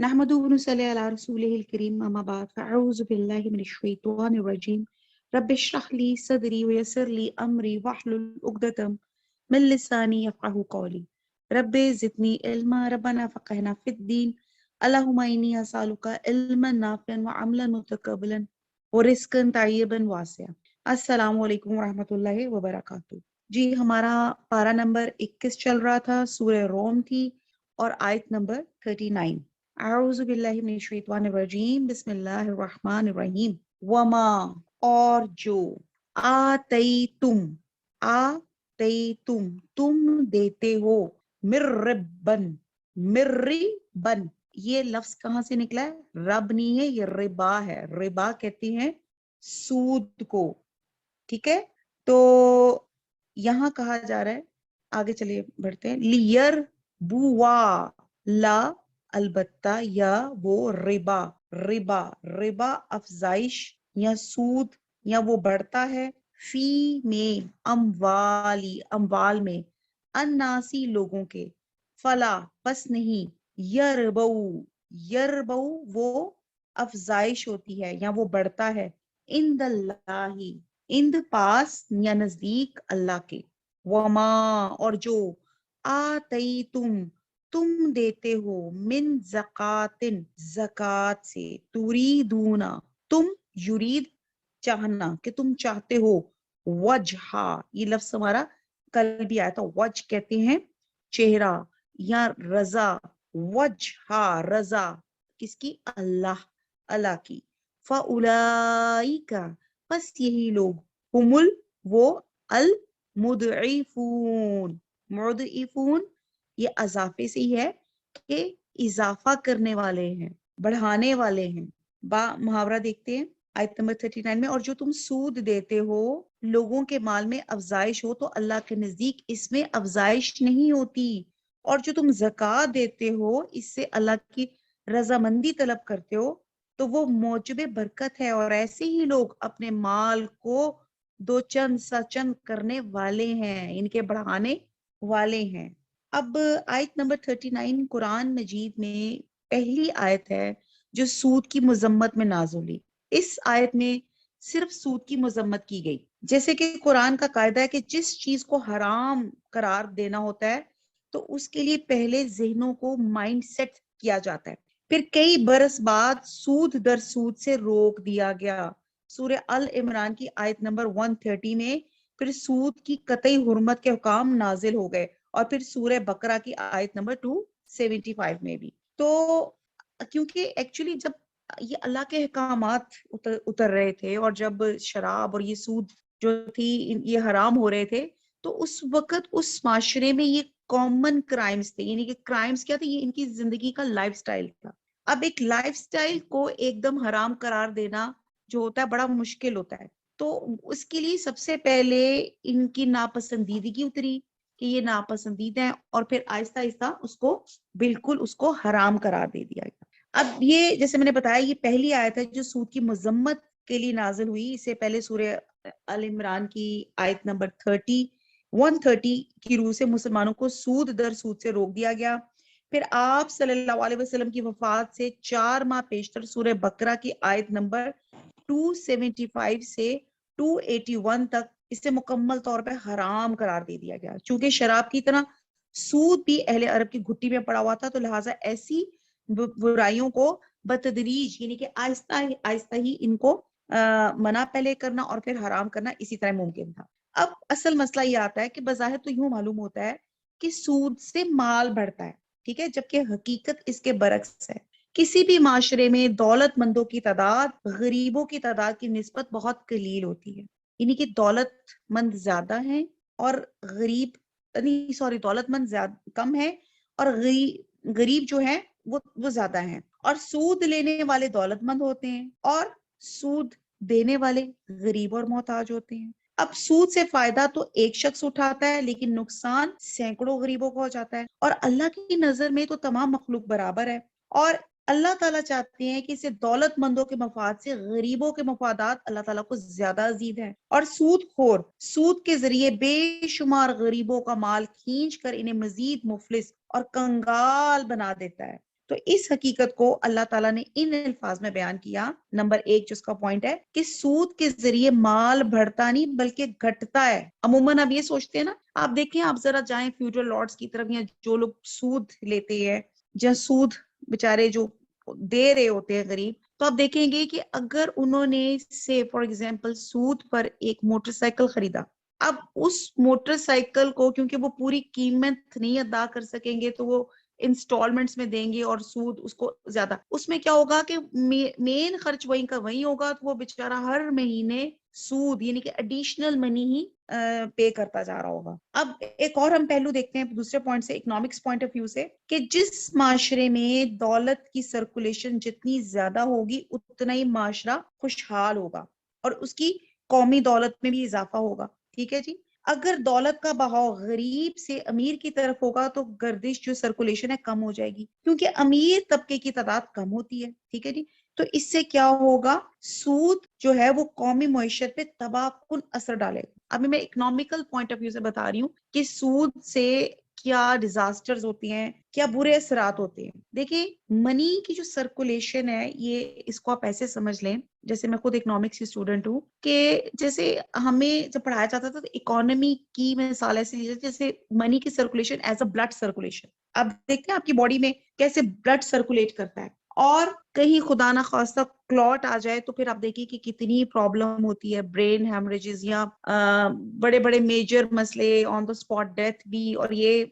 نحمده ونصلي على رسوله الكريم أما بعد فأعوذ بالله من الشيطان الرجيم رب اشرح لي صدري ويسر لي أمري واحلل عقدة من لساني يفقهوا قولي رب زدني علما ربنا فقهنا في الدين اللهم إني أسألك علما نافعا وعملا متقبلا ورزقا طيبا واسعا. السلام علیکم ورحمۃ اللہ وبرکاتہ. جی ہمارا پارا نمبر 21 چل رہا تھا، سورہ روم تھی اور آیت نمبر 39. اعوذ باللہ من الشیطان الرجیم بسم اللہ الرحمن الرحیم. وما اور جو آتیتم تم دیتے ہو مربن مربن، یہ لفظ کہاں سے نکلا ہے؟ رب نہیں ہے، یہ ربا ہے. ربا کہتے ہیں سود کو. ٹھیک ہے، تو یہاں کہا جا رہا ہے، آگے چلیے بڑھتے ہیں. لیر بوا لا البتہ یا وہ ربا ربا افزائش یا سود یا وہ بڑھتا ہے فی میں اموال میں الناسی لوگوں کے. فلا پس نہیں یربو وہ افزائش ہوتی ہے یا وہ بڑھتا ہے عند اللہ اند پاس یا نزدیک اللہ کے. وما اور جو تم دیتے ہو من زکاتن زکات سے تریدونا تم یرید چاہنا کہ تم چاہتے ہو وجہا، یہ لفظ ہمارا کل بھی آیا تھا. وجہ کہتے ہیں چہرہ یا رضا. وجہا رضا کس کی؟ اللہ کی. فاولئک پس یہی لوگ وہ المضعفون یہ اضافے سے ہی ہے کہ اضافہ کرنے والے ہیں، بڑھانے والے ہیں. محاورہ دیکھتے ہیں آیت نمبر 39 میں. اور جو تم سود دیتے ہو لوگوں کے مال میں افزائش ہو تو اللہ کے نزدیک اس میں افزائش نہیں ہوتی. اور جو تم زکوٰۃ دیتے ہو اس سے اللہ کی رضامندی طلب کرتے ہو تو وہ موجب برکت ہے. اور ایسے ہی لوگ اپنے مال کو دو چند سچند کرنے والے ہیں، ان کے بڑھانے والے ہیں. اب آیت نمبر 39 قرآن مجید میں پہلی آیت ہے جو سود کی مذمت میں نازل ہوئی. اس آیت میں صرف سود کی مذمت کی گئی. جیسے کہ قرآن کا قاعدہ ہے کہ جس چیز کو حرام قرار دینا ہوتا ہے تو اس کے لیے پہلے ذہنوں کو مائنڈ سیٹ کیا جاتا ہے، پھر کئی برس بعد سود در سود سے روک دیا گیا. سورہ ال عمران کی آیت نمبر 130 میں پھر سود کی قطعی حرمت کے حکام نازل ہو گئے، اور پھر سورہ بقرہ کی آیت نمبر 275 میں بھی. تو کیونکہ ایکچولی جب یہ اللہ کے احکامات اتر رہے تھے اور جب شراب اور یہ سود جو تھی یہ حرام ہو رہے تھے تو اس وقت اس معاشرے میں یہ کامن کرائمز تھے. یعنی کہ کرائمز کیا تھے؟ یہ ان کی زندگی کا لائف سٹائل تھا. اب ایک لائف سٹائل کو ایک دم حرام قرار دینا جو ہوتا ہے بڑا مشکل ہوتا ہے. تو اس کے لیے سب سے پہلے ان کی ناپسندیدگی اتری کہ یہ ناپسندیدہ ہے، اور پھر آہستہ آہستہ اس کو بالکل اس کو حرام قرار دے دیا گیا. اب یہ جیسے میں نے بتایا یہ پہلی آیت ہے جو سود کی مذمت کے لیے نازل ہوئی. اس سے پہلے سورہ ال عمران کی آیت نمبر 130 کی روح سے مسلمانوں کو سود در سود سے روک دیا گیا. پھر آپ صلی اللہ علیہ وسلم کی وفات سے 4 ماہ پیشتر سورہ بقرہ کی آیت نمبر 275 سے 281 تک اسے مکمل طور پہ حرام قرار دے دیا گیا. چونکہ شراب کی طرح سود بھی اہل عرب کی گھٹی میں پڑا ہوا تھا تو لہٰذا ایسی برائیوں کو بتدریج یعنی کہ آہستہ آہستہ ہی ان کو منع پہلے کرنا اور پھر حرام کرنا اسی طرح ممکن تھا. اب اصل مسئلہ یہ آتا ہے کہ بظاہر تو یوں معلوم ہوتا ہے کہ سود سے مال بڑھتا ہے، ٹھیک ہے، جبکہ حقیقت اس کے برعکس ہے. کسی بھی معاشرے میں دولت مندوں کی تعداد غریبوں کی تعداد کی نسبت بہت قلیل ہوتی ہے. یعنی کہ دولت مند زیادہ ہیں اور دولت مند کم ہے اور غریب جو ہے وہ زیادہ ہیں. اور سود لینے والے دولت مند ہوتے ہیں اور سود دینے والے غریب اور محتاج ہوتے ہیں. اب سود سے فائدہ تو ایک شخص اٹھاتا ہے لیکن نقصان سینکڑوں غریبوں کو ہو جاتا ہے. اور اللہ کی نظر میں تو تمام مخلوق برابر ہے، اور اللہ تعالیٰ چاہتے ہیں کہ اسے دولت مندوں کے مفاد سے غریبوں کے مفادات اللہ تعالیٰ کو زیادہ عزیز ہیں. اور سود خور سود کے ذریعے بے شمار غریبوں کا مال کھینچ کر انہیں مزید مفلس اور کنگال بنا دیتا ہے. تو اس حقیقت کو اللہ تعالیٰ نے ان الفاظ میں بیان کیا. نمبر 1 جو اس کا پوائنٹ ہے کہ سود کے ذریعے مال بڑھتا نہیں بلکہ گھٹتا ہے. عموماً اب یہ سوچتے ہیں نا, آپ دیکھیں, آپ ذرا جائیں فیوڈل لارڈس کی طرف, یا جو لوگ سود لیتے ہیں, جہاں سود بےچارے جو دے رہے ہوتے ہیں غریب, تو آپ دیکھیں گے کہ اگر انہوں نے سے فار ایگزامپل سود پر ایک موٹر سائیکل خریدا, اب اس موٹر سائیکل کو کیونکہ وہ پوری قیمت نہیں ادا کر سکیں گے تو وہ انسٹالمنٹس میں دیں گے, اور سود اس کو زیادہ, اس میں کیا ہوگا کہ مین خرچ وہیں کا وہیں ہوگا, تو وہ بیچارہ ہر مہینے سود یعنی کہ ایڈیشنل منی ہی پے کرتا جا رہا ہوگا. اب ایک اور ہم پہلو دیکھتے ہیں دوسرے پوائنٹ سے, اکنامکس پوائنٹ آف ویو سے, کہ جس معاشرے میں دولت کی سرکولیشن جتنی زیادہ ہوگی اتنا ہی معاشرہ خوشحال ہوگا اور اس کی قومی دولت میں بھی اضافہ ہوگا. ٹھیک ہے جی. اگر دولت کا بہاؤ غریب سے امیر کی طرف ہوگا تو گردش جو سرکولیشن ہے کم ہو جائے گی, کیونکہ امیر طبقے کی تعداد کم ہوتی ہے. ٹھیک ہے جی. تو اس سے کیا ہوگا, سود جو ہے وہ قومی معیشت پہ تباہ کن اثر ڈالے گا. ابھی میں اکنامیکل پوائنٹ آف ویو سے بتا رہی ہوں کہ سود سے کیا ڈیزاسٹرز ہوتی ہیں, کیا برے اثرات ہوتے ہیں. دیکھیں, منی کی جو سرکولیشن ہے, یہ اس کو آپ ایسے سمجھ لیں, جیسے میں خود اکنامکس کی اسٹوڈنٹ ہوں, کہ جیسے ہمیں جب پڑھایا جاتا تھا تو اکانومی کی مثال ایسے لی جاتی جیسے منی کی circulation as a blood circulation. اب دیکھتے ہیں آپ کی باڈی میں کیسے بلڈ سرکولیٹ کرتا ہے, اور کہیں خدا نہ خواستہ کلوٹ آ جائے تو پھر آپ دیکھیے کہ کتنی پرابلم ہوتی ہے, برین ہیمریجز یا بڑے بڑے میجر مسئلے, آن دا اسپاٹ ڈیتھ بھی, اور یہ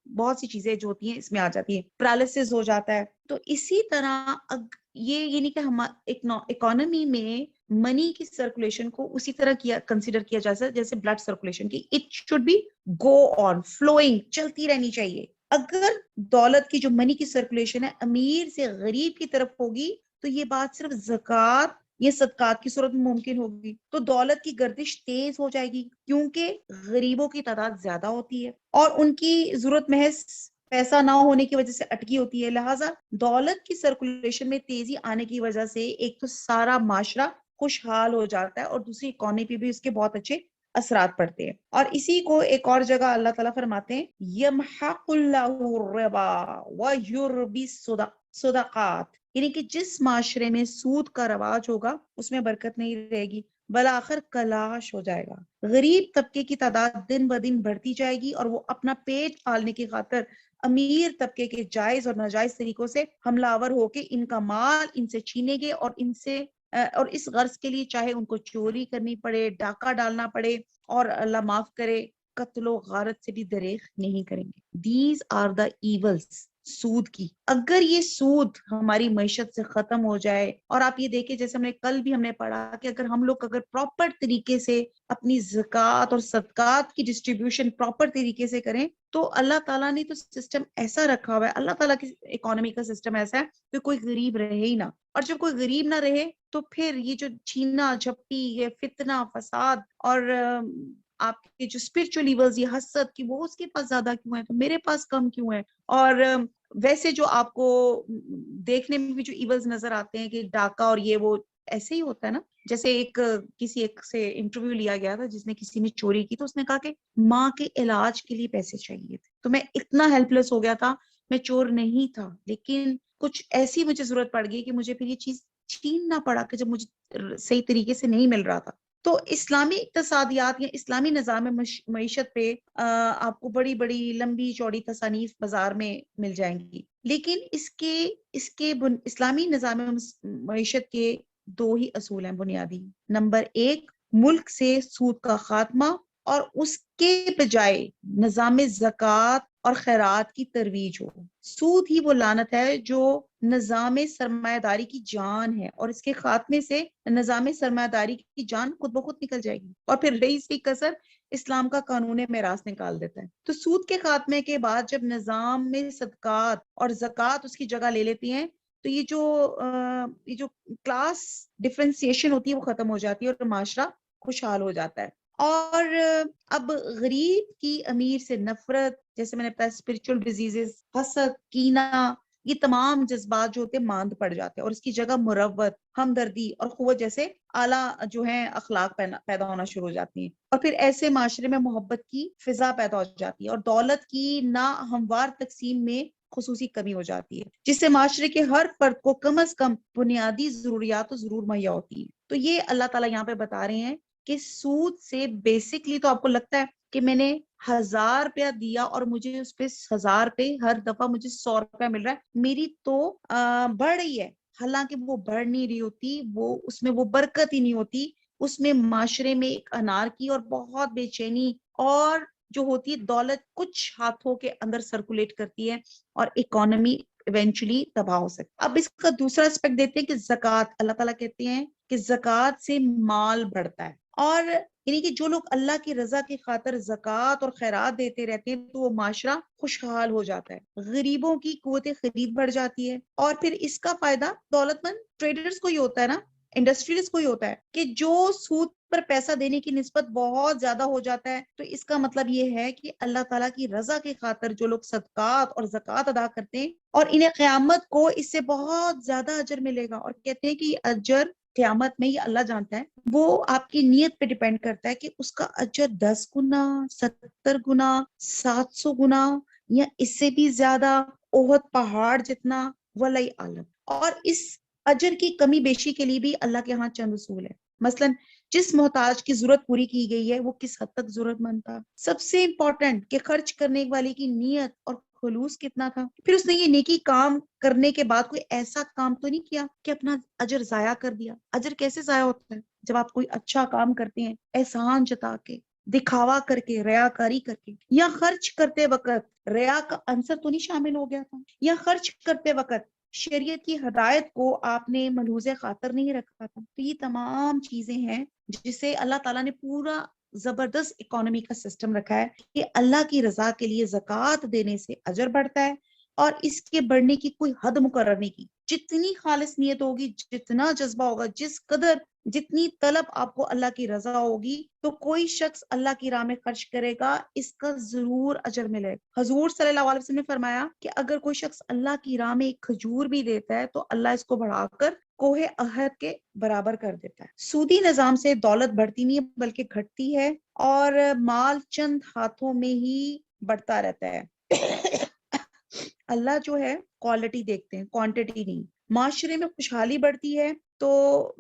بہت سی چیزیں جو ہوتی ہیں اس میں آ جاتی ہیں, پیرالسس ہو جاتا ہے. تو اسی طرح یہ یعنی کہ ہم اکانومی میں منی کی سرکولیشن کو اسی طرح کنسیڈر کیا جا سکتا ہے جیسے بلڈ سرکولیشن کی. It should be go on flowing, چلتی رہنی چاہیے. اگر دولت کی جو منی کی سرکولیشن ہے امیر سے غریب کی طرف ہوگی تو یہ بات صرف زکوٰۃ یا صدقات کی صورت میں ممکن ہوگی. تو دولت کی گردش تیز ہو جائے گی کیونکہ غریبوں کی تعداد زیادہ ہوتی ہے اور ان کی ضرورت محض پیسہ نہ ہونے کی وجہ سے اٹکی ہوتی ہے. لہٰذا دولت کی سرکولیشن میں تیزی آنے کی وجہ سے ایک تو سارا معاشرہ خوشحال ہو جاتا ہے اور دوسری اکانومی پہ بھی اس کے بہت اچھے اثرات پڑتے ہیں. اور اسی کو ایک اور جگہ اللہ تعالیٰ فرماتے ہیں, یمحق اللہ الربا ویربی الصدقات, یعنی کہ جس معاشرے میں سود کا رواج ہوگا اس میں برکت نہیں رہے گی, بالآخر کلاش ہو جائے گا. غریب طبقے کی تعداد دن بدن بڑھتی جائے گی اور وہ اپنا پیٹ پالنے کی خاطر امیر طبقے کے جائز اور ناجائز طریقوں سے حملہ آور ہو کے ان کا مال ان سے چھینیں گے, اور اس غرض کے لیے چاہے ان کو چوری کرنی پڑے, ڈاکہ ڈالنا پڑے, اور اللہ معاف کرے قتل و غارت سے بھی دریغ نہیں کریں گے. دیز آر دا ایولز سود کی. اگر یہ سود ہماری معیشت سے ختم ہو جائے, اور آپ یہ دیکھیں جیسے کل بھی ہم نے پڑھا کہ اگر ہم لوگ پراپر طریقے سے اپنی زکوٰۃ اور صدقات کی ڈسٹریبیوشن پراپر طریقے سے کریں تو اللہ تعالیٰ نے تو سسٹم ایسا رکھا ہوا ہے, اللہ تعالیٰ کی اکانومی کا سسٹم ایسا ہے کہ کوئی غریب رہے ہی نہ. اور جب کوئی غریب نہ رہے تو پھر یہ جو چھینا جھپٹی, یہ فتنہ فساد, اور آپ کے جو اسپرچل ایولز, یہ حسد کی, وہ اس کے پاس زیادہ کیوں ہے تو میرے پاس کم کیوں ہے. اور ویسے جو آپ کو دیکھنے میں بھی جو ایولز نظر آتے ہیں کہ ڈاکہ اور یہ وہ ایسے ہی ہوتا ہے نا. جیسے کسی ایک سے انٹرویو لیا گیا تھا جس نے کسی نے چوری کی, تو اس نے کہا کہ ماں کے علاج کے لیے پیسے چاہیے تھے, تو میں اتنا ہیلپ لیس ہو گیا تھا, میں چور نہیں تھا لیکن کچھ ایسی مجھے ضرورت پڑ گئی کہ مجھے پھر یہ چیز چھیننا پڑا کہ جب مجھے صحیح طریقے سے نہیں مل رہا تھا. تو اسلامی اقتصادیات یا اسلامی نظام معیشت پہ آپ کو بڑی بڑی لمبی چوڑی تصانیف بازار میں مل جائیں گی, لیکن اس کے اسلامی نظام معیشت کے 2 ہی اصول ہیں بنیادی. نمبر 1, ملک سے سود کا خاتمہ, اور اس کے بجائے نظام زکوٰۃ اور خیرات کی ترویج ہو. سود ہی وہ لعنت ہے جو نظام سرمایہ داری کی جان ہے, اور اس کے خاتمے سے نظام سرمایہ داری کی جان خود بخود نکل جائے گی, اور پھر رئیس کی کسر اسلام کا قانون میراث نکال دیتا ہے. تو سود کے خاتمے کے بعد جب نظام میں صدقات اور زکوٰۃ اس کی جگہ لے لیتی ہیں تو یہ جو کلاس ڈفرینسیشن ہوتی ہے وہ ختم ہو جاتی ہے اور معاشرہ خوشحال ہو جاتا ہے. اور اب غریب کی امیر سے نفرت, جیسے میں نے بتایا اسپرچل ڈیزیزز, حسد, کینہ, یہ تمام جذبات جو ہوتے ہیں ماند پڑ جاتے ہیں, اور اس کی جگہ مروت, ہمدردی اور قوت جیسے اعلیٰ جو ہیں اخلاق پیدا ہونا شروع ہو جاتی ہیں. اور پھر ایسے معاشرے میں محبت کی فضا پیدا ہو جاتی ہے, اور دولت کی نا ہموار تقسیم میں خصوصی کمی ہو جاتی ہے جس سے معاشرے کے ہر فرد کو کم از کم بنیادی ضروریات تو ضرور مہیا ہوتی ہے. تو یہ اللہ تعالیٰ یہاں پہ بتا رہے ہیں کہ سود سے بیسکلی تو آپ کو لگتا ہے کہ میں نے 1000 روپیہ دیا اور مجھے اس پہ 1000 روپے ہر دفعہ مجھے 100 روپیہ مل رہا ہے, میری تو بڑھ رہی ہے. حالانکہ وہ بڑھ نہیں رہی ہوتی, وہ اس میں وہ برکت ہی نہیں ہوتی, اس میں معاشرے میں ایک انارکی اور بہت بے چینی اور جو ہوتی ہے دولت کچھ ہاتھوں کے اندر سرکولیٹ کرتی ہے اور اکانومی ایونچولی تباہ ہو سکتی. اب اس کا دوسرا اسپیکٹ دیتے ہیں کہ زکوٰۃ. اللہ تعالیٰ کہتے ہیں کہ زکوٰۃ سے مال بڑھتا ہے, اور یعنی کہ جو لوگ اللہ کی رضا کی خاطر زکوٰۃ اور خیرات دیتے رہتے ہیں تو وہ معاشرہ خوشحال ہو جاتا ہے, غریبوں کی قوت خرید بڑھ جاتی ہے, اور پھر اس کا فائدہ دولت مند ٹریڈرز کو ہی ہوتا ہے نا, انڈسٹریز کو ہی ہوتا ہے کہ جو سود پر پیسہ دینے کی نسبت بہت زیادہ ہو جاتا ہے. تو اس کا مطلب یہ ہے کہ اللہ تعالیٰ کی رضا کی خاطر جو لوگ صدقات اور زکوٰۃ ادا کرتے ہیں اور انہیں قیامت کو اس سے بہت زیادہ اجر ملے گا, اور کہتے ہیں کہ یہ اجر قیامت میں, یہ اللہ جانتا ہے, وہ آپ کی نیت پہ ڈیپینڈ کرتا ہے کہ اس کا اجر 10 گنا 70 گنا 700 گنا یا اس سے بھی زیادہ, احد پہاڑ جتنا, ولی عالم. اور اس اجر کی کمی بیشی کے لیے بھی اللہ کے ہاں چند اصول ہے. مثلا جس محتاج کی ضرورت پوری کی گئی ہے وہ کس حد تک ضرورت مند تھا. سب سے امپورٹنٹ کہ خرچ کرنے والے کی نیت اور خلوص کتنا تھا. پھر اس نے یہ نیکی کام کرنے کے بعد کوئی ایسا کام تو نہیں کیا کہ اپنا اجر ضائع کر دیا. اجر کیسے ضائع ہوتا ہے؟ جب آپ کوئی اچھا کام کرتے ہیں احسان جتا کے, دکھاوا کر کے, ریاکاری کر کے, یا خرچ کرتے وقت ریا کا عنصر تو نہیں شامل ہو گیا تھا, یا خرچ کرتے وقت شریعت کی ہدایت کو آپ نے ملحوظ خاطر نہیں رکھا تھا. تو یہ تمام چیزیں ہیں جسے اللہ تعالیٰ نے پورا زبردست اکانومی کا سسٹم رکھا ہے کہ اللہ کی رضا کے لیے زکوٰۃ دینے سے اجر بڑھتا ہے, اور اس کے بڑھنے کی کوئی حد مقرر نہیں کی. جتنی خالص نیت ہوگی, جتنا جذبہ ہوگا, جس قدر جتنی طلب آپ کو اللہ کی رضا ہوگی, تو کوئی شخص اللہ کی راہ میں خرچ کرے گا, اس کا ضرور اجر ملے گا. حضور صلی اللہ علیہ وسلم نے فرمایا کہ اگر کوئی شخص اللہ کی راہ میں ایک کھجور بھی دیتا ہے تو اللہ اس کو بڑھا کر کوہ احد کے برابر کر دیتا ہے. سودی نظام سے دولت بڑھتی نہیں ہے بلکہ گھٹتی ہے, اور مال چند ہاتھوں میں ہی بڑھتا رہتا ہے. اللہ جو ہے کوالٹی دیکھتے ہیں, کوانٹٹی نہیں. معاشرے میں خوشحالی بڑھتی ہے. تو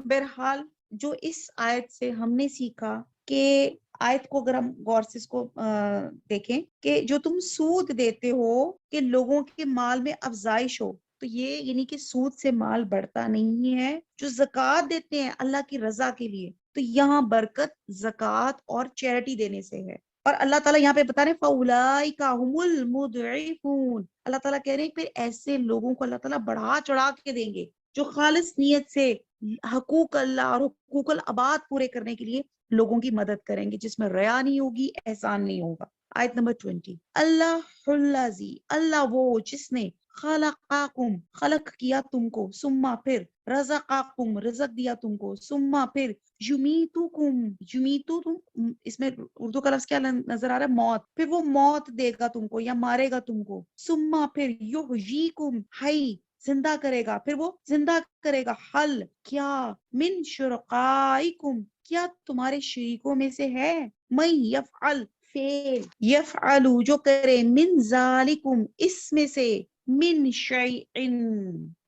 بہرحال جو اس آیت سے ہم نے سیکھا کہ آیت کو اگر ہم غور سے اس کو دیکھیں کہ جو تم سود دیتے ہو کہ لوگوں کے مال میں افزائش ہو, تو یہ یعنی کہ سود سے مال بڑھتا نہیں ہے. جو زکوٰۃ دیتے ہیں اللہ کی رضا کے لیے, تو یہاں برکت زکوٰۃ اور چیریٹی دینے سے ہے. اور اللہ تعالیٰ یہاں پہ بتا رہے ہیں فَأُولَٰئِکَ هُمُ الْمُضْعِفُونَ. اللہ تعالیٰ کہہ رہے ہیں پھر ایسے لوگوں کو اللہ تعالیٰ بڑھا چڑھا کے دیں گے جو خالص نیت سے حقوق اللہ اور حقوق العباد پورے کرنے کے لیے لوگوں کی مدد کریں گے, جس میں ریا نہیں ہوگی, احسان نہیں ہوگا. آیت نمبر 20, اللہ الذی, اللہ وہ جس نے خلقاکم, خلق کیا تم کو, ثم پھر رزقاکم, رزق دیا تم کو, ثم پھر یمیتکم, یمیتکم اس میں اردو کا لفظ کیا نظر آ رہا ہے؟ موت. پھر وہ موت دے گا تم کو یا مارے گا تم کو. ثم پھر یحییکم, حی, زندہ کرے گا. پھر وہ زندہ کرے گا. حل, کیا, من شرکائکم, کیا تمہارے شریکوں میں سے ہے, من یفعل, فعل, یفعلو جو کرے, من ذالکم, اس میں سے, من شیئن,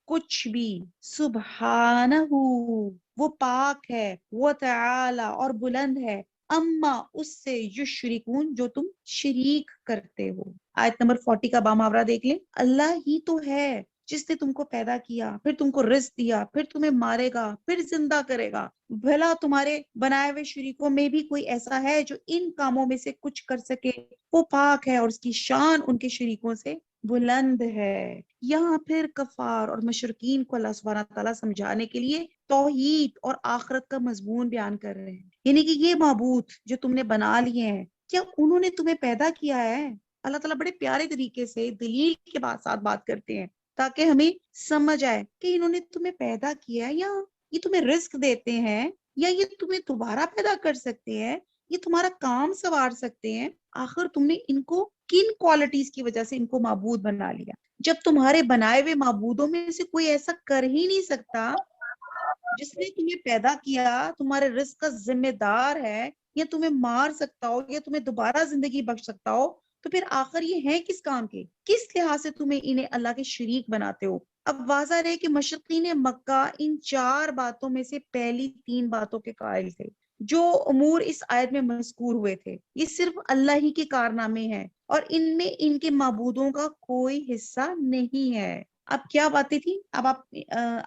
کچھ بھی, سبحانہ, وہ پاک ہے, وتعالی, اور بلند ہے, اما, اس سے, یشرکون, جو تم شریک کرتے ہو. آیت نمبر 40 کا باماورہ دیکھ لیں. اللہ ہی تو ہے جس نے تم کو پیدا کیا, پھر تم کو رزق دیا, پھر تمہیں مارے گا, پھر زندہ کرے گا. بھلا تمہارے بنائے ہوئے شریکوں میں بھی کوئی ایسا ہے جو ان کاموں میں سے کچھ کر سکے؟ وہ پاک ہے اور اس کی شان ان کے شریکوں سے بلند ہے. یہاں پھر کفار اور مشرکین کو اللہ سبحانہ تعالیٰ سمجھانے کے لیے توحید اور آخرت کا مضمون بیان کر رہے ہیں. یعنی کہ یہ معبود جو تم نے بنا لیے ہیں, کیا انہوں نے تمہیں پیدا کیا ہے؟ اللہ تعالیٰ بڑے پیارے طریقے سے دلیل کے ساتھ بات کرتے ہیں تاکہ ہمیں سمجھ آئے کہ انہوں نے تمہیں پیدا کیا, یا یہ تمہیں رزق دیتے ہیں, یا یہ تمہیں دوبارہ پیدا کر سکتے ہیں, یہ تمہارا کام سنوار سکتے ہیں. آخر تم نے ان کو کن کوالٹیز کی وجہ سے ان کو معبود بنا لیا؟ جب تمہارے بنائے ہوئے معبودوں میں سے کوئی ایسا کر ہی نہیں سکتا جس نے تمہیں پیدا کیا, تمہارے رزق کا ذمہ دار ہے, یا تمہیں مار سکتا ہو, یا تمہیں دوبارہ زندگی بخش سکتا ہو, تو پھر آخر یہ ہیں کس کام کے؟ کس لحاظ سے تمہیں انہیں اللہ کے شریک بناتے ہو؟ اب واضح رہے کہ مشرقین مکہ ان 4 باتوں میں سے پہلی 3 باتوں کے قائل تھے. جو امور اس آیت میں مذکور ہوئے تھے یہ صرف اللہ ہی کے کارنامے ہیں اور ان میں ان کے معبودوں کا کوئی حصہ نہیں ہے. اب کیا باتیں تھی؟ اب آپ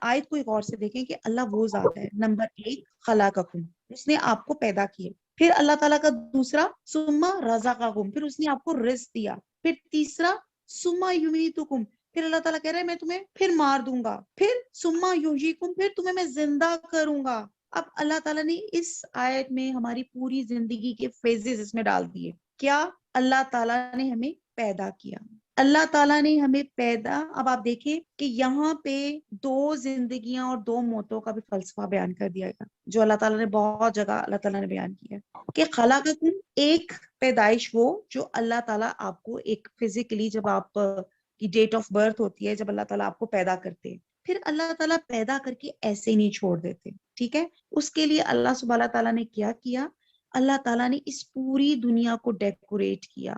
آیت کو ایک اور سے دیکھیں کہ اللہ وہ ذات ہے. نمبر 1 خلاقکم، اس نے آپ کو پیدا کیے. پھر اللہ تعالیٰ کا دوسرا ثم رزقکم، پھر اس نے آپ کو رزق دیا. پھر تیسرا ثم یمیتکم، پھر اللہ تعالیٰ کہہ رہے ہیں میں تمہیں پھر مار دوں گا. پھر ثم یحییکم، پھر تمہیں میں زندہ کروں گا. اب اللہ تعالیٰ نے اس آیت میں ہماری پوری زندگی کے فیزز اس میں ڈال دیے. کیا؟ اللہ تعالیٰ نے ہمیں پیدا کیا، اللہ تعالیٰ نے ہمیں پیدا. اب آپ دیکھیں کہ یہاں پہ 2 زندگیاں اور 2 موتوں کا بھی فلسفہ بیان کر دیا گیا جو اللہ تعالیٰ نے بہت جگہ اللہ تعالیٰ نے بیان کیا کہ خلاقکم، ایک پیدائش وہ جو اللہ تعالیٰ آپ کو ایک فزیکلی جب آپ کی ڈیٹ آف برتھ ہوتی ہے، جب اللہ تعالیٰ آپ کو پیدا کرتے ہیں، پھر اللہ تعالیٰ پیدا کر کے ایسے نہیں چھوڑ دیتے. ٹھیک ہے، اس کے لیے اللہ سبحانہ تعالیٰ نے کیا اللہ تعالیٰ نے اس پوری دنیا کو ڈیکوریٹ کیا،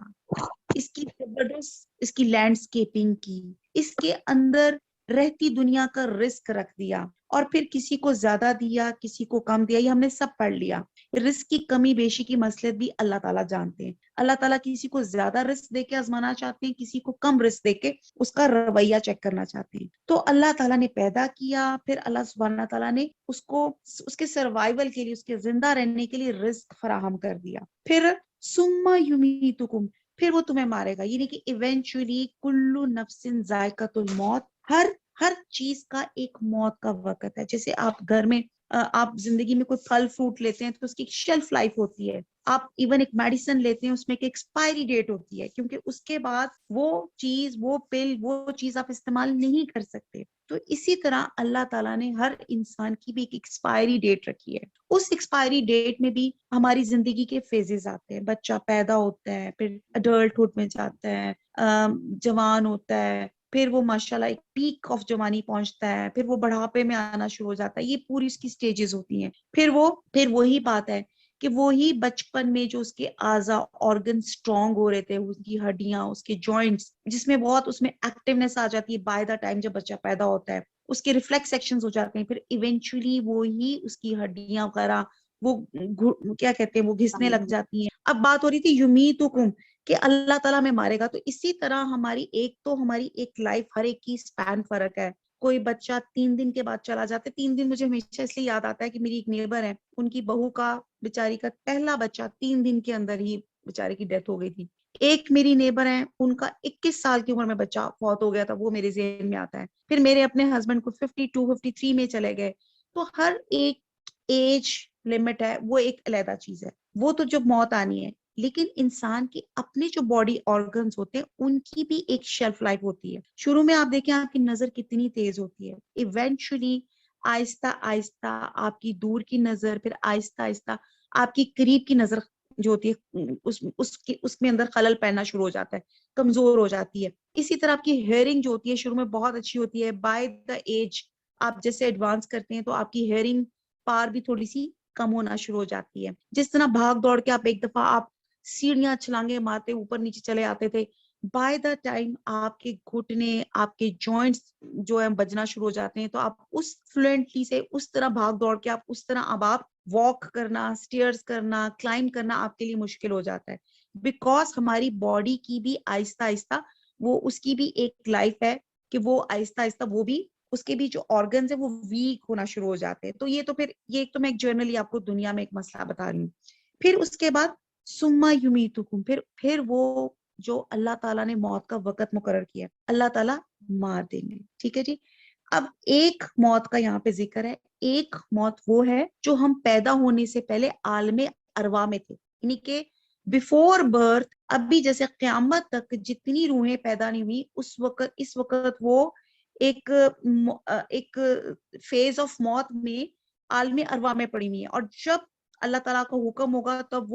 اس کی زبردست اس کی لینڈسکیپنگ کی، اس کے اندر رہتی دنیا کا رزق رکھ دیا، اور پھر کسی کو زیادہ دیا کسی کو کم دیا. یہ ہم نے سب پڑھ لیا. رزق کی کمی بیشی کی مصلحت بھی اللہ تعالیٰ جانتے ہیں. اللہ تعالیٰ کسی کو زیادہ رزق دے کے آزمانا چاہتے ہیں، کسی کو کم رزق دے کے اس کا رویہ چیک کرنا چاہتے ہیں. تو اللہ تعالیٰ نے پیدا کیا، پھر اللہ سبحانہ تعالیٰ نے اس کو اس کے سروائیول کے لیے، اس کے زندہ رہنے کے لیے رزق فراہم کر دیا. پھر ثم یمیتکم، پھر وہ تمہیں مارے گا. یعنی کہ ایونچولی کل نفس ذائقۃ الموت، ہر چیز کا ایک موت کا وقت ہے. جیسے آپ گھر میں آپ زندگی میں کوئی پھل فروٹ لیتے ہیں تو اس کی ایک شیلف لائف ہوتی ہے. آپ ایون ایک میڈیسن لیتے ہیں اس میں ایک ایکسپائری ڈیٹ ہوتی ہے، کیونکہ اس کے بعد وہ چیز، وہ پل، وہ چیز آپ استعمال نہیں کر سکتے. تو اسی طرح اللہ تعالیٰ نے ہر انسان کی بھی ایک ایکسپائری ڈیٹ رکھی ہے. اس ایکسپائری ڈیٹ میں بھی ہماری زندگی کے فیزز آتے ہیں. بچہ پیدا ہوتا ہے، پھر اڈلٹہڈ میں جاتا ہے، جوان ہوتا ہے، پھر وہ ماشاءاللہ ایک پیک آف جوانی پہنچتا ہے، پھر وہ بڑھاپے میں آنا شروع ہو جاتا ہے. یہ پوری اس کی سٹیجز ہوتی ہیں. پھر وہی بات ہے کہ وہی بچپن میں جو اس کے اعضاء آرگن سٹرونگ ہو رہے تھے، اس کی ہڈیاں، اس کے جوائنٹس، جس میں بہت اس میں ایکٹیونیس آ جاتی ہے بائی دا ٹائم جب بچہ پیدا ہوتا ہے، اس کے ریفلیکس سیکشنز ہو جاتے ہیں. پھر ایونچولی وہی اس کی ہڈیاں وغیرہ وہ کیا کہتے ہیں وہ گھسنے لگ جاتی ہیں. اب بات ہو رہی تھی یمیتکم کہ اللہ تعالیٰ میں مارے گا. تو اسی طرح ہماری ایک لائف، ہر ایک کی سپین فرق ہے. کوئی بچہ 3 دن کے بعد چلا جاتا ہے. 3 دن مجھے ہمیشہ اس لیے یاد آتا ہے کہ میری ایک نیبر ہے، ان کی بہو کا بیچاری کا پہلا بچہ 3 دن کے اندر ہی بیچارے کی ڈیتھ ہو گئی تھی. ایک میری نیبر ہے، ان کا 21 سال کی عمر میں بچہ فوت ہو گیا تھا. وہ میرے ذہن میں آتا ہے. پھر میرے اپنے ہسبینڈ کو 52 53 میں چلے گئے. تو ہر ایک ایج لمٹ ہے، وہ ایک علیحدہ چیز ہے. وہ تو جب موت آنی ہے، لیکن انسان کے اپنے جو باڈی آرگنز ہوتے ہیں ان کی بھی ایک شیلف لائف ہوتی ہے. شروع میں آپ دیکھیں آپ کی نظر کتنی تیز ہوتی ہے، ایونچولی آہستہ آہستہ آپ کی دور کی نظر، پھر آہستہ آہستہ آپ کی قریب کی نظر جو ہوتی ہے اس میں اندر خلل پڑنا شروع ہو جاتا ہے، کمزور ہو جاتی ہے. اسی طرح آپ کی ہیئرنگ جو ہوتی ہے شروع میں بہت اچھی ہوتی ہے، بائی دا ایج آپ جیسے ایڈوانس کرتے ہیں تو آپ کی ہیئرنگ پار بھی تھوڑی سی کم ہونا شروع ہو جاتی ہے. جس طرح بھاگ دوڑ کے آپ ایک دفعہ آپ سیڑھیاں چھلانگے مارتے اوپر نیچے چلے آتے تھے، بائی دا ٹائم آپ کے گھٹنے، آپ کے جوائنٹس جو ہے بجنا شروع ہو جاتے ہیں. تو آپ اس فلوئنٹلی سے اس طرح بھاگ دوڑ کے اب آپ واک کرنا، سٹیئرز کرنا، کلائم کرنا آپ کے لیے مشکل ہو جاتا ہے. بیکاز ہماری باڈی کی بھی آہستہ آہستہ وہ اس کی بھی ایک لائف ہے کہ وہ آہستہ آہستہ وہ بھی اس کے بھی جو آرگنز ہیں وہ ویک ہونا شروع ہو جاتے ہیں. تو یہ ایک تو میں ایک جرنلی آپ کو دنیا میں ایک مسئلہ بتا رہی ہوں. پھر اس کے بعد ثم یمیتکم، پھر وہ جو اللہ تعالیٰ نے موت کا وقت مقرر کیا اللہ تعالیٰ مار دیں گے. ٹھیک ہے جی. اب ایک موت کا یہاں پہ ذکر ہے. ایک موت وہ ہے جو ہم پیدا ہونے سے پہلے عالم ارواح میں تھے، یعنی کہ بیفور برتھ، اب بھی جیسے قیامت تک جتنی روحیں پیدا نہیں ہوئی اس وقت وہ ایک فیز آف موت میں عالم ارواح میں پڑی ہوئی ہے. اور جب اللہ تعالیٰ کا حکم ہوگا تب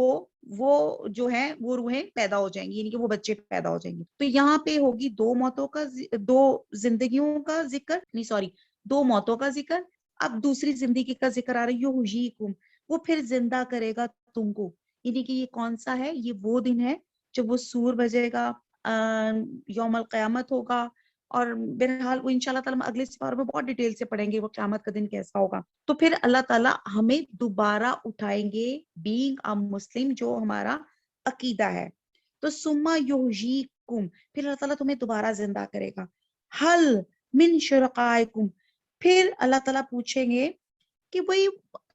وہ جو ہیں وہ روحیں پیدا ہو جائیں گی، یعنی کہ وہ بچے پیدا ہو جائیں گے. تو یہاں پہ ہوگی 2 موتوں کا 2 زندگیوں کا ذکر، نہیں سوری 2 موتوں کا ذکر. اب دوسری زندگی کا ذکر آ رہا ہے یحییکم، وہ پھر زندہ کرے گا تم کو. یعنی کہ یہ کون سا ہے؟ یہ وہ دن ہے جب وہ سور بجے گا، یوم القیامت ہوگا، اور بہرحال وہ انشاءاللہ تعالیٰ ہم اگلے سپارے میں بہت ڈیٹیل سے پڑھیں گے وہ قیامت کا دن کیسا ہوگا. تو پھر اللہ تعالیٰ ہمیں دوبارہ اٹھائیں گے بینگ ا مسلم، جو ہمارا عقیدہ ہے. تو سما یحییکم، پھر اللہ تعالیٰ تمہیں دوبارہ زندہ کرے گا. حل من شرکائکم، پھر اللہ تعالیٰ پوچھیں گے کہ بھئی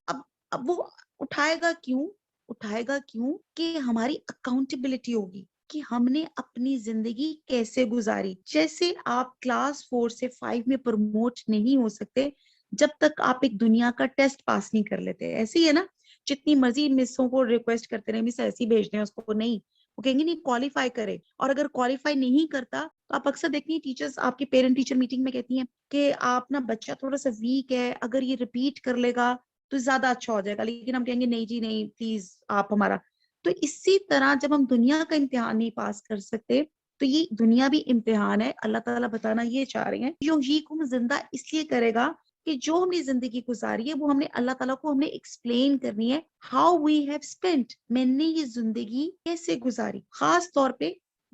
اب وہ اٹھائے گا کیوں کہ ہماری اکاؤنٹیبلٹی ہوگی کہ ہم نے اپنی زندگی کیسے گزاری. جیسے آپ کلاس 4 سے 5 میں پروموٹ نہیں ہو سکتے جب تک آپ ایک دنیا کا ٹیسٹ پاس نہیں کر لیتے. ایسے ہی ہے نا، جتنی مرضی مسوں کو ریکویسٹ کرتے رہے، مس ایسی بھیج دیں اس کو، نہیں، وہ کہیں گے نہیں کوالیفائی کرے. اور اگر کوالیفائی نہیں کرتا تو آپ اکثر دیکھیں ٹیچرز آپ کے پیرنٹ ٹیچر میٹنگ میں کہتی ہیں کہ آپ نا بچہ تھوڑا سا ویک ہے، اگر یہ ریپیٹ کر لے گا تو زیادہ اچھا ہو جائے گا. لیکن ہم کہیں گے نہیں جی نہیں، پلیز آپ ہمارا. تو اسی طرح جب ہم دنیا کا امتحان نہیں پاس کر سکتے تو یہ دنیا بھی امتحان ہے. اللہ تعالیٰ بتانا یہ چاہ رہے ہیں یحییکم، زندہ اس لیے کرے گا کہ جو ہم نے زندگی گزاری ہے وہ ہم نے اللہ تعالیٰ کو ہم نے ایکسپلین کرنی ہے. ہاؤ وی ہیو اسپینٹ، میں نے یہ زندگی کیسے گزاری، خاص طور پہ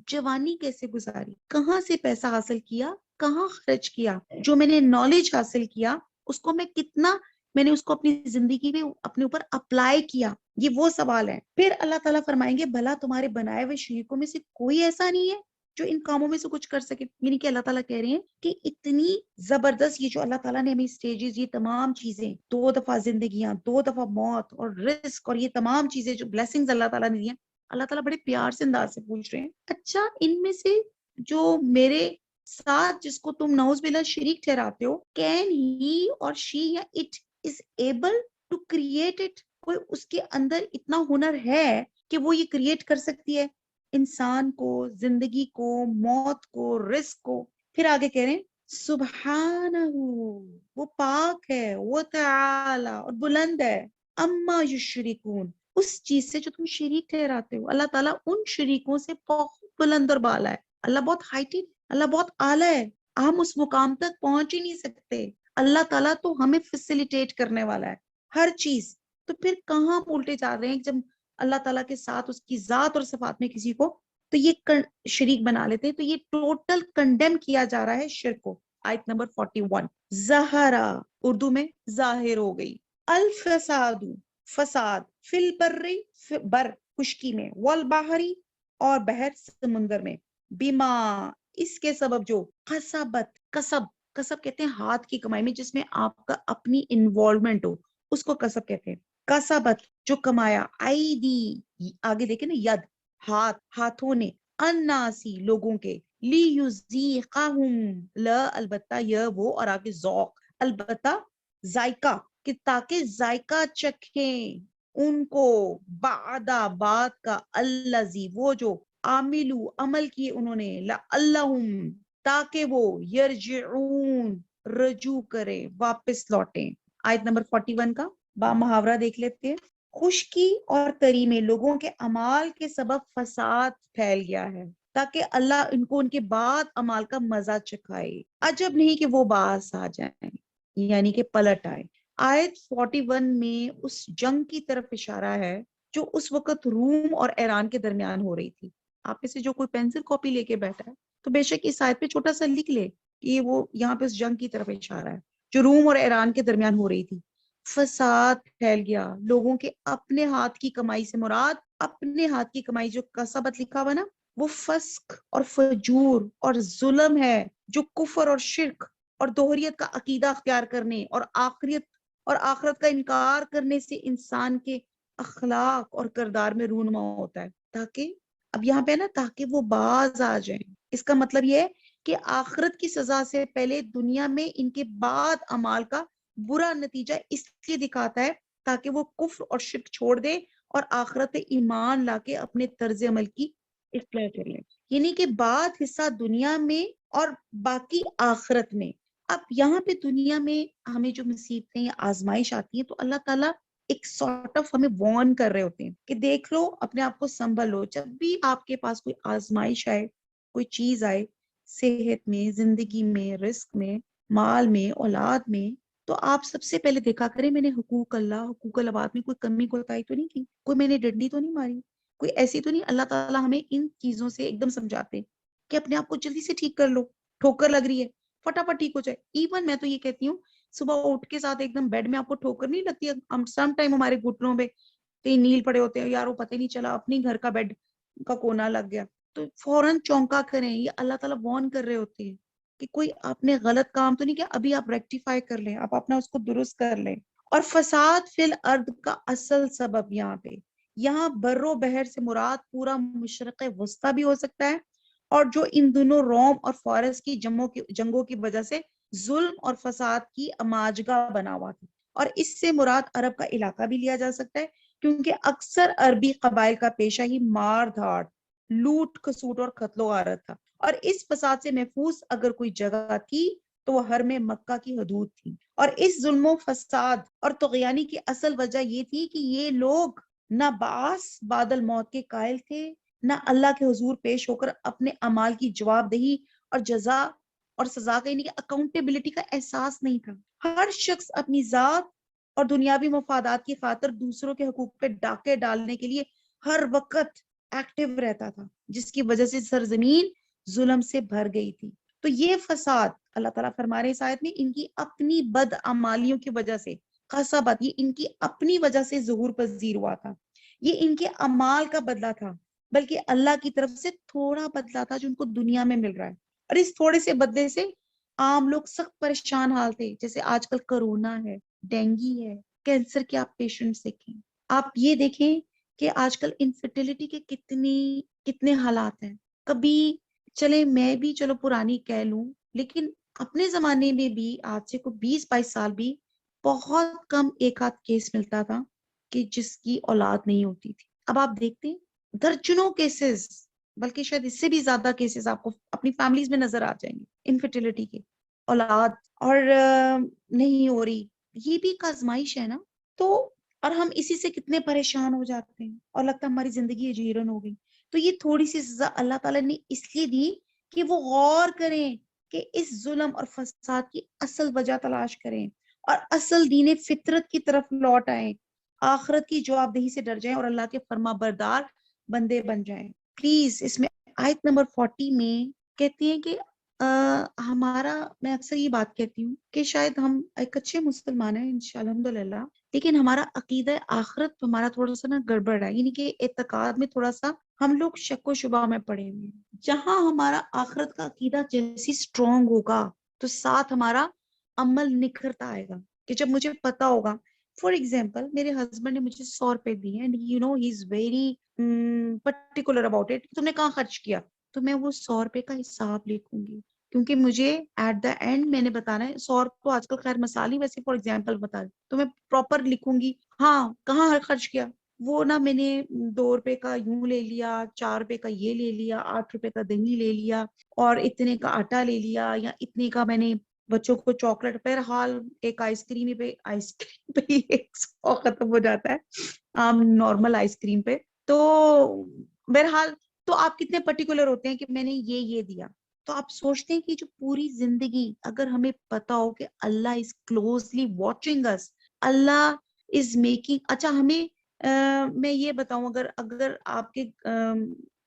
جوانی کیسے گزاری، کہاں سے پیسہ حاصل کیا، کہاں خرچ کیا، جو میں نے نالج حاصل کیا اس کو میں نے اس کو اپنی زندگی میں اپنے اوپر اپلائی کیا. یہ وہ سوال ہے. پھر اللہ تعالیٰ فرمائیں گے بھلا تمہارے بنائے ہوئے شریکوں میں سے کوئی ایسا نہیں ہے جو ان کاموں میں سے کچھ کر سکے. یعنی کہ اللہ تعالیٰ کہہ رہے ہیں کہ اتنی زبردست یہ جو اللہ تعالیٰ نے ہمیں سٹیجز، یہ تمام چیزیں، 2 دفعہ زندگیاں، 2 دفعہ موت اور رزق، اور یہ تمام چیزیں جو بلیسنگز اللہ تعالیٰ نے دی ہیں، اللہ تعالیٰ بڑے پیار سے انداز سے پوچھ رہے ہیں اچھا ان میں سے جو میرے ساتھ جس کو تم نعوذ باللہ شریک ٹھہراتے ہو، کین ہی اور شی یا it is able to create it، کوئی اس کے اندر اتنا ہنر ہے کہ وہ یہ کریٹ کر سکتی ہے انسان کو، زندگی کو، موت کو، رزق کو. پھر آگے کہہ رہے ہیں سبحانہ، وہ پاک ہے، وہ تعالی اور بلند ہے، اما یشرکون، اس چیز سے جو تم شریک ٹھہراتے ہو. اللہ تعالیٰ ان شریکوں سے بہت بلند اور بالا ہے. اللہ بہت ہائٹڈ، اللہ بہت اعلیٰ ہے. ہم اس مقام تک پہنچ ہی نہیں سکتے. اللہ تعالیٰ تو ہمیں فیسیلیٹیٹ کرنے والا ہے ہر چیز. تو پھر کہاں ہم الٹے جا رہے ہیں جب اللہ تعالیٰ کے ساتھ اس کی ذات اور صفات میں کسی کو تو یہ شریک بنا لیتے ہیں. تو یہ ٹوٹل کنڈیم کیا جا رہا ہے شرک کو. آیت نمبر 41، ظہرا اردو میں ظاہر ہو گئی، الفساد فساد، فی البر بر خشکی میں، والبحری اور بحر سمندر میں، بما اس کے سبب جو کسبت، کسب کہتے ہیں ہاتھ کی کمائی میں جس میں آپ کا اپنی انوالومنٹ ہو، اس کو کسب کہتے ہیں. کسبت جو کمایا، ایدی آگے دیکھیں نا، ید ہاتھوں نے، الناسی لوگوں کے، لیذیقہم لا البتہ یہ وہ، اور آگے ذوق البتہ ذائقہ، کہ تاکہ ذائقہ چکھیں ان کو، بعد بات کا، الذی وہ جو، عاملو عمل کیے انہوں نے، لعلہم تاکہ وہ، یرجعون رجوع کرے، واپس لوٹیں. آیت نمبر 41 کا با محاورہ دیکھ لیتے ہیں. خشکی اور تری میں لوگوں کے اعمال کے سبب فساد پھیل گیا ہے تاکہ اللہ ان کو ان کے بعد اعمال کا مزہ چکھائے. عجب نہیں کہ وہ باز آ جائیں، یعنی کہ پلٹ آئے. آیت 41 میں اس جنگ کی طرف اشارہ ہے جو اس وقت روم اور ایران کے درمیان ہو رہی تھی. آپ میں سے جو کوئی پینسل کاپی لے کے بیٹھا ہے تو بے شک اس آیت پہ چھوٹا سا لکھ لے کہ یہ وہ یہاں پہ اس جنگ کی طرف اشارہ ہے جو روم اور ایران کے درمیان ہو رہی تھی. فساد پھیل گیا، لوگوں کے اپنے ہاتھ کی کمائی سے مراد اپنے ہاتھ کی کمائی جو کسبت لکھا ہوا نا، وہ فسق اور فجور اور ظلم ہے جو کفر اور شرک اور دوہریت کا عقیدہ اختیار کرنے اور آخرت کا انکار کرنے سے انسان کے اخلاق اور کردار میں رونما ہوتا ہے. تاکہ اب یہاں پہ نا تاکہ وہ باز آ جائیں، اس کا مطلب یہ ہے کہ آخرت کی سزا سے پہلے دنیا میں ان کے بعد اعمال کا برا نتیجہ اس لیے دکھاتا ہے تاکہ وہ کفر اور شرک چھوڑ دے اور آخرت ایمان لا کے اپنے طرز عمل کی اصلاح کر لیں. یعنی کہ بعد حصہ دنیا میں اور باقی آخرت میں. اب یہاں پہ دنیا میں ہمیں جو مصیبتیں یا آزمائش آتی ہیں تو اللہ تعالیٰ ایک سارٹ آف ہمیں وارن کر رہے ہوتے ہیں کہ دیکھ لو، اپنے آپ کو سنبھلو. جب بھی آپ کے پاس کوئی آزمائش آئے، کوئی چیز آئے، صحت میں، زندگی میں، رزق میں، مال میں، اولاد میں، تو آپ سب سے پہلے دیکھا کریں میں نے حقوق اللہ، حقوق العباد میں کوئی کمی کوتاہی تو نہیں کی، کوئی میں نے ڈنڈی تو نہیں ماری، کوئی ایسی تو نہیں اللہ تعالیٰ ہمیں ان چیزوں سے ایک دم سمجھاتے کہ اپنے آپ کو جلدی سے ٹھیک کر لو, ٹھوکر لگ رہی ہے فٹافٹ ٹھیک ہو جائے. ایون میں تو یہ کہتی ہوں صبح اٹھ کے ساتھ ایک دم بیڈ میں آپ کو ٹھوکر نہیں لگتی ہے, سم ٹائم ہمارے گھٹنوں پہ کہیں نیل پڑے ہوتے ہیں, یار وہ پتہ ہی نہیں چلا اپنی گھر کا بیڈ کا کونا لگ گیا, تو فوراً چونکا کریں. یہ اللہ تعالیٰ وارن کر رہے ہوتے ہیں کہ کوئی آپ نے غلط کام تو نہیں کیا, ابھی آپ ریکٹیفائی کر لیں, آپ اپنا اس کو درست کر لیں. اور فساد فی الارض کا اصل سبب یہاں بر و بحر سے مراد پورا مشرق وسطی بھی ہو سکتا ہے, اور جو ان دونوں روم اور فارس کی جنگوں کی وجہ سے ظلم اور فساد کی اماجگاہ بنا ہوا تھا. اور اس سے مراد عرب کا علاقہ بھی لیا جا سکتا ہے, کیونکہ اکثر عربی قبائل کا پیشہ ہی مار دھاڑ, لوٹ کسوٹ اور قتل و غارت تھا. اور اس فساد سے محفوظ اگر کوئی جگہ تھی تو وہ حرم مکہ کی حدود تھی. اور اس ظلم و فساد اور طغیانی کی اصل وجہ یہ تھی کہ یہ لوگ نہ بعث بعد الموت کے قائل تھے, نہ اللہ کے حضور پیش ہو کر اپنے اعمال کی جواب دہی اور جزا اور سزا کا یعنی کہ اکاؤنٹیبلٹی کا احساس نہیں تھا. ہر شخص اپنی ذات اور دنیاوی مفادات کی خاطر دوسروں کے حقوق پہ ڈاکے ڈالنے کے لیے ہر وقت ایکٹیو رہتا تھا, جس کی وجہ سے سرزمین ظلم سے بھر گئی تھی. تو یہ فساد اللہ تعالیٰ فرما رہے اس آیت میں ان کی اپنی بدعمالیوں کی وجہ سے, قصبت یہ ان کی اپنی وجہ سے ظہور پذیر ہوا تھا. یہ ان کے اعمال کا بدلہ تھا, بلکہ اللہ کی طرف سے تھوڑا بدلہ تھا جو ان کو دنیا میں مل رہا ہے. اور اس تھوڑے سے بدلے سے عام لوگ سخت پریشان حال تھے. جیسے آج کل کرونا ہے, ڈینگی ہے, کینسر کے آپ پیشنٹس دیکھیں, آپ یہ دیکھیں کہ آج کل انفرٹیلٹی کے کتنے حالات ہیں. کبھی چلے میں بھی چلو پرانی کہہ لوں, لیکن اپنے زمانے میں بھی آج سے کوئی 20-22 سال بھی بہت کم ایک آدھ کیس ملتا تھا کہ جس کی اولاد نہیں ہوتی تھی. اب آپ دیکھتے ہیں درجنوں کیسز, بلکہ شاید اس سے بھی زیادہ کیسز آپ کو اپنی فیملیز میں نظر آ جائیں گے انفرٹیلٹی کے, اولاد اور نہیں ہو رہی. یہ بھی ایک آزمائش ہے نا. تو اور ہم اسی سے کتنے پریشان ہو جاتے ہیں اور لگتا ہے ہماری زندگی اجیرن ہو گئی. تو یہ تھوڑی سی سزا اللہ تعالیٰ نے اس لیے دی کہ وہ غور کریں کہ اس ظلم اور فساد کی اصل وجہ تلاش کریں اور اصل دین فطرت کی طرف لوٹ آئیں, آخرت کی جوابدہی سے ڈر جائیں اور اللہ کے فرما بردار بندے بن جائیں. پلیز اس میں آیت نمبر 40 میں کہتی ہیں کہ ہمارا, میں اکثر یہ بات کہتی ہوں کہ شاید ہم ایک اچھے مسلمان ہیں انشاءاللہ الحمدللہ, لیکن ہمارا عقیدہ آخرت ہمارا تھوڑا سا نا گڑبڑ ہے, یعنی کہ اعتقاد میں تھوڑا سا ہم لوگ شک و شبہ میں پڑے ہوئے ہیں. جہاں ہمارا آخرت کا عقیدہ جیسی اسٹرانگ ہوگا تو ساتھ ہمارا عمل نکھرتا آئے گا. کہ جب مجھے پتا ہوگا, فار ایگزامپل میرے ہسبینڈ نے مجھے 100 روپے دیے and you know he is very particular about it, تم نے کہاں خرچ کیا, تو میں وہ 100 روپے کا حساب لکھوں گی, کیونکہ مجھے ایٹ دا اینڈ میں نے بتانا ہے. 100 تو آج کل خیر مسالی ویسے فار ایگزامپل بتا رہی, تو میں پراپر لکھوں گی ہاں کہاں خرچ کیا. وہ نا میں نے 2 روپے کا یوں لے لیا, 4 روپے کا یہ لے لیا, 8 روپے کا دہی لے لیا, اور اتنے کا آٹا لے لیا, یا اتنے کا میں نے بچوں کو چاکلیٹ. بہرحال ایک آئس کریم پہ ہی 100 ختم ہو جاتا ہے نارمل آئس کریم پہ. تو بہرحال تو آپ کتنے پرٹیکولر ہوتے ہیں کہ میں نے یہ دیا. تو آپ سوچتے ہیں کہ جو پوری زندگی اگر ہمیں پتا ہو کہ Allah is closely watching us, Allah is making, اچھا ہمیں میں یہ بتاؤں, اگر آپ کے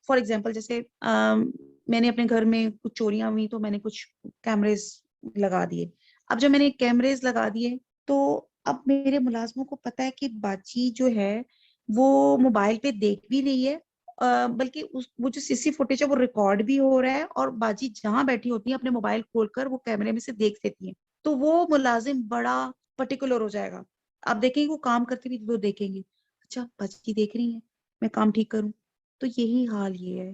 فار ایگزامپل جیسے میں نے اپنے گھر میں کچھ چوریاں ہوئی تو میں نے کچھ کیمریز لگا دیے. اب جب میں نے کیمریز لگا دیے تو اب میرے ملازموں کو پتا ہے کہ باجی جو ہے وہ موبائل پہ دیکھ بھی رہی ہے, بلکہ وہ جو سی سی فوٹیج ہے وہ ریکارڈ بھی ہو رہا ہے, اور باجی جہاں بیٹھی ہوتی ہیں اپنے موبائل کھول کر وہ کیمرے میں سے دیکھ لیتی ہیں. تو وہ ملازم بڑا پرٹیکولر ہو جائے گا. آپ دیکھیں گے وہ کام کرتے بھی وہ دیکھیں گے, اچھا باجی دیکھ رہی ہیں میں کام ٹھیک کروں. تو یہی حال یہ ہے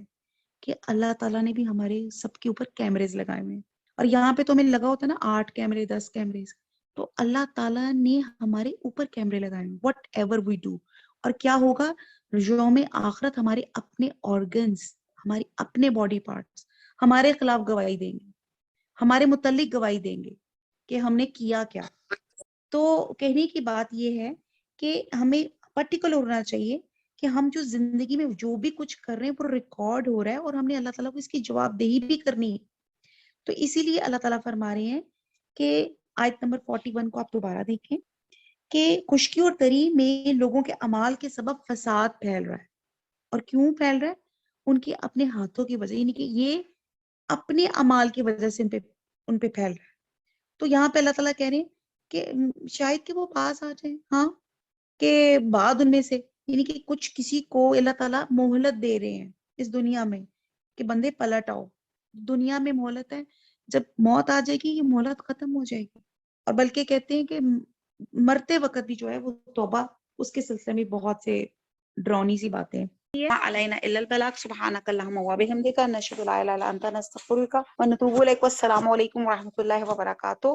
کہ اللہ تعالیٰ نے بھی ہمارے سب کے اوپر کیمریز لگائے ہوئے ہیں, اور یہاں پہ تو ہمیں لگا ہوتا ہے نا 8 کیمرے 10 کیمریز, تو اللہ تعالیٰ نے ہمارے اوپر کیمرے لگائے ہیں وٹ ایور وی ڈو. اور کیا ہوگا یوم آخرت ہمارے اپنے آرگنز, ہماری اپنے باڈی پارٹس ہمارے خلاف گواہی دیں گے, ہمارے متعلق گواہی دیں گے کہ ہم نے کیا کیا. تو کہنے کی بات یہ ہے کہ ہمیں پرٹیکولر ہونا چاہیے کہ ہم جو زندگی میں جو بھی کچھ کر رہے ہیں وہ ریکارڈ ہو رہا ہے, اور ہم نے اللہ تعالیٰ کو اس کی جواب دہی بھی کرنی ہے. تو اسی لیے اللہ تعالیٰ فرما رہے ہیں کہ آیت نمبر 41 کو آپ دوبارہ دیکھیں کہ خشکی اور تری میں لوگوں کے اعمال کے سبب فساد پھیل رہا ہے, اور کیوں پھیل رہا ہے؟ ان کی اپنے ہاتھوں کی وجہ، یعنی کہ یہ اپنے اعمال کی وجہ سے ان پہ پھیل رہا ہے. تو یہاں پہ اللہ تعالیٰ کہہ رہے ہیں کہ شاید کہ وہ باز آ جائیں. ہاں، کہ بعد ان میں سے، یعنی کہ کچھ کسی کو اللہ تعالیٰ مہلت دے رہے ہیں اس دنیا میں کہ بندے پلٹ آؤ. دنیا میں مہلت ہے، جب موت آ جائے گی یہ مہلت ختم ہو جائے گی. اور بلکہ کہتے ہیں کہ مرتے وقت بھی جو ہے وہ توبہ، اس کے سلسلے میں بہت سے ڈرونی سی باتیں ہیں. علینا الا البلاغ سبحانک اللہم وبحمدک نشہد ان لا الہ الا انت نستغفرک ونتوب الیک. والسلام علیکم ورحمۃ اللہ وبرکاتہ.